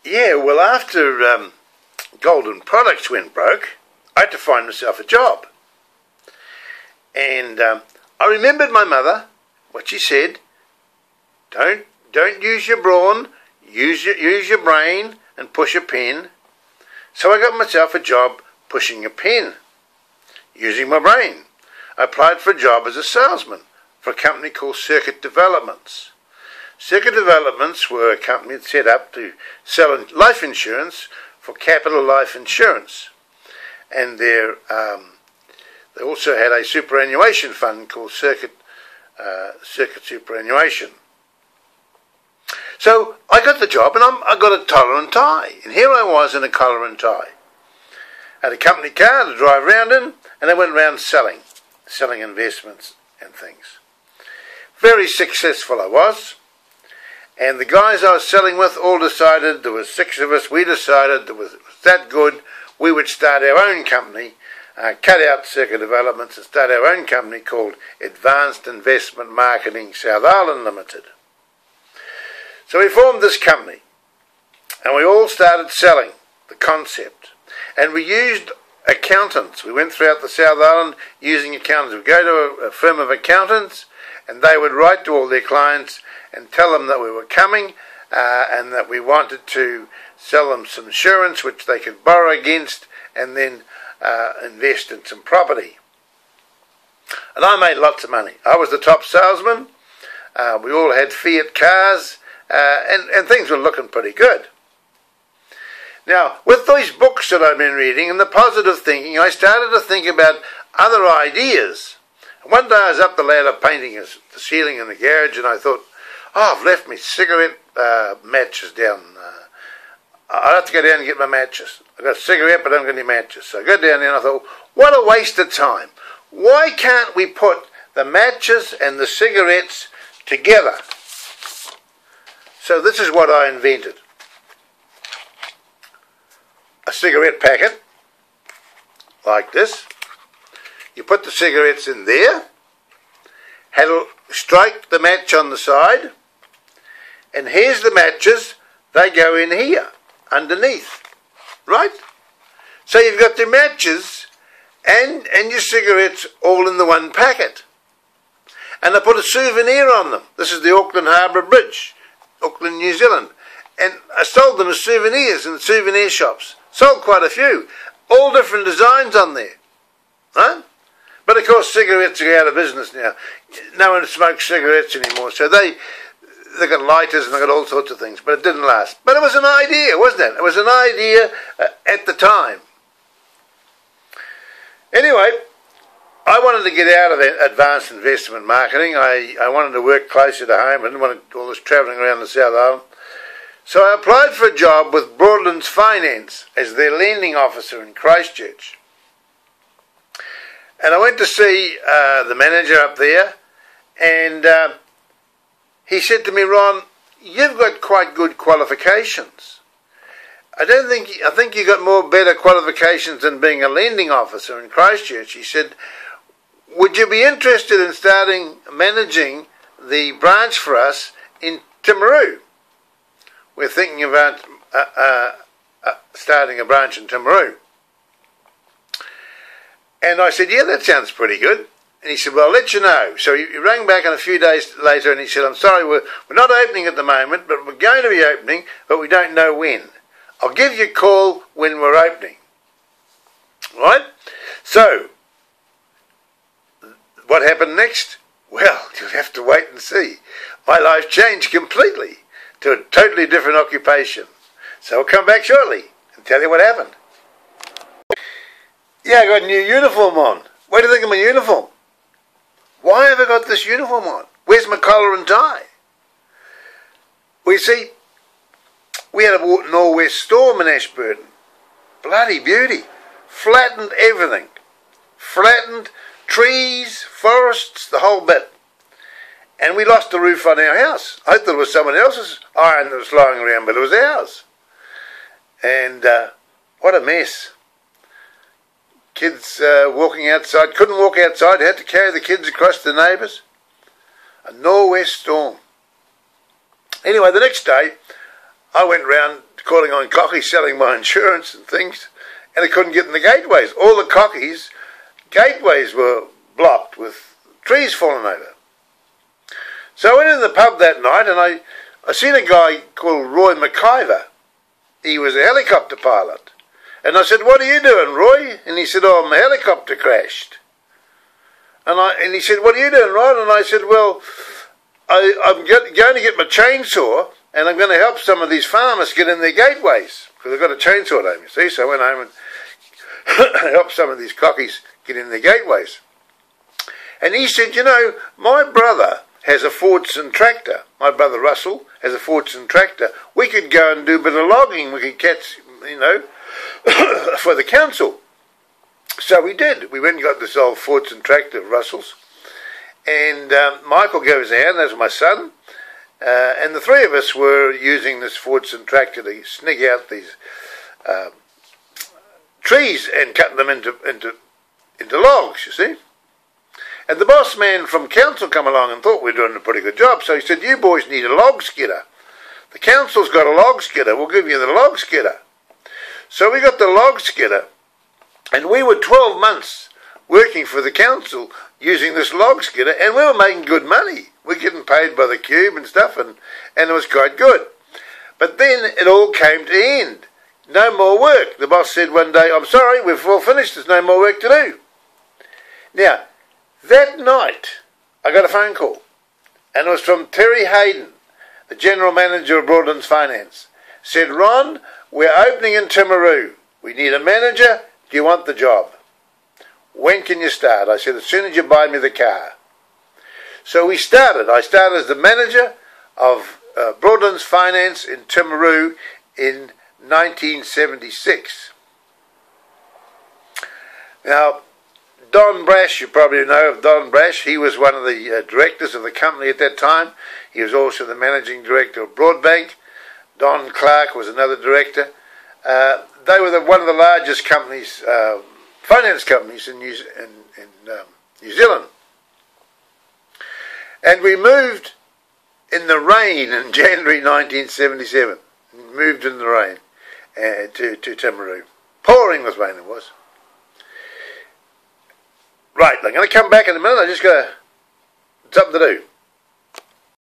Yeah, well, after Golden Products went broke, I had to find myself a job. And I remembered my mother, what she said, don't use your brawn, use your brain and push a pen. So I got myself a job pushing a pen, using my brain. I applied for a job as a salesman for a company called Circuit Developments. Circuit Developments were a company set up to sell life insurance for Capital Life Insurance. And they also had a superannuation fund called Circuit Superannuation. So I got the job, and I got a collar and tie. And here I was in a collar and tie. I had a company car to drive around in, and I went around selling investments and things. Very successful I was. And the guys I was selling with all decided, there were 6 of us, we decided it was that good, we would start our own company, cut out Circuit Developments and start our own company called Advanced Investment Marketing South Island Limited. So we formed this company, and we all started selling the concept. And we used accountants. We went throughout the South Island using accountants. We'd go to a firm of accountants, and they would write to all their clients and tell them that we were coming and that we wanted to sell them some insurance which they could borrow against and then invest in some property. And I made lots of money. I was the top salesman. We all had Fiat cars and things were looking pretty good. Now, with these books that I've been reading and the positive thinking, I started to think about other ideas. And one day I was up the ladder painting the ceiling in the garage, and I thought, oh, I've left my cigarette matches down. I'll have to go down and get my matches. I've got a cigarette, but I haven't got any matches. So I go down there and I thought, what a waste of time. Why can't we put the matches and the cigarettes together? So this is what I invented. A cigarette packet, like this. You put the cigarettes in there, strike the match on the side, and here's the matches, they go in here, underneath, right? So you've got the matches and your cigarettes all in the one packet. And I put a souvenir on them. This is the Auckland Harbour Bridge, Auckland, New Zealand. And I sold them as souvenirs in souvenir shops. Sold quite a few. All different designs on there. Right? But of course cigarettes are out of business now. No one smokes cigarettes anymore. So they got lighters and they got all sorts of things. But it didn't last. But it was an idea, wasn't it? It was an idea at the time. Anyway, I wanted to get out of advanced investment marketing. I wanted to work closer to home. I didn't want all this travelling around the South Island. So I applied for a job with Broadlands Finance as their lending officer in Christchurch. And I went to see the manager up there, and he said to me, Ron, you've got quite good qualifications. I think you got more better qualifications than being a lending officer in Christchurch. He said, would you be interested in managing the branch for us in Timaru? We're thinking about starting a branch in Timaru. And I said, yeah, that sounds pretty good. And he said, well, I'll let you know. So he rang back a few days later and he said, I'm sorry, we're not opening at the moment, but we're going to be opening, but we don't know when. I'll give you a call when we're opening. Right? So, what happened next? Well, you'll have to wait and see. My life changed completely to a totally different occupation. So I'll come back shortly and tell you what happened. Yeah, I got a new uniform on. What do you think of my uniform? Why have I got this uniform on? Where's my collar and tie? Well, you see, we had a nor'west storm in Ashburton. Bloody beauty. Flattened everything. Flattened trees, forests, the whole bit. And we lost the roof on our house. I thought it was someone else's iron that was lying around, but it was ours. And what a mess. Kids walking outside, couldn't walk outside, had to carry the kids across the neighbours. A nor'west storm. Anyway, the next day, I went round calling on cockies, selling my insurance and things, and I couldn't get in the gateways. All the cockies' gateways were blocked with trees falling over. So I went in the pub that night, and I seen a guy called Roy McIver. He was a helicopter pilot. And I said, "What are you doing, Roy?" And he said, "Oh, my helicopter crashed." And he said, "What are you doing, Rod?" And I said, "Well, I'm going to get my chainsaw, and I'm going to help some of these farmers get in their gateways, because I've got a chainsaw at home, you see." So I went home and helped some of these cockies get in their gateways. And he said, "You know, my brother has a Fordson tractor. My brother Russell has a Fordson tractor. We could go and do a bit of logging. We could catch, you know, for the council." So we did. We went and got this old Fordson tractor of Russell's. And Michael gave us a hand, that's my son. And the three of us were using this Fordson tractor to snig out these trees and cut them into logs, you see. And the boss man from council come along and thought we were doing a pretty good job. So he said, "You boys need a log skidder. The council's got a log skidder. We'll give you the log skidder." So we got the log skidder. And we were 12 months working for the council using this log skidder, and we were making good money. We're getting paid by the cube and stuff, and it was quite good. But then it all came to end. No more work. The boss said one day, "I'm sorry, we've all finished. There's no more work to do." Now, that night, I got a phone call, and it was from Terry Hayden, the general manager of Broadlands Finance. Said, "Ron, we're opening in Timaru. We need a manager. Do you want the job? When can you start?" I said, "As soon as you buy me the car." So we started. I started as the manager of Broadlands Finance in Timaru in 1976. Now, Don Brash, you probably know of Don Brash. He was one of the directors of the company at that time. He was also the managing director of Broadbank. Don Clark was another director. They were one of the largest companies, finance companies in New Zealand. And we moved in the rain in January 1977. We moved in the rain to Timaru. Pouring with rain it was. Right, I'm going to come back in a minute. I just got something to do.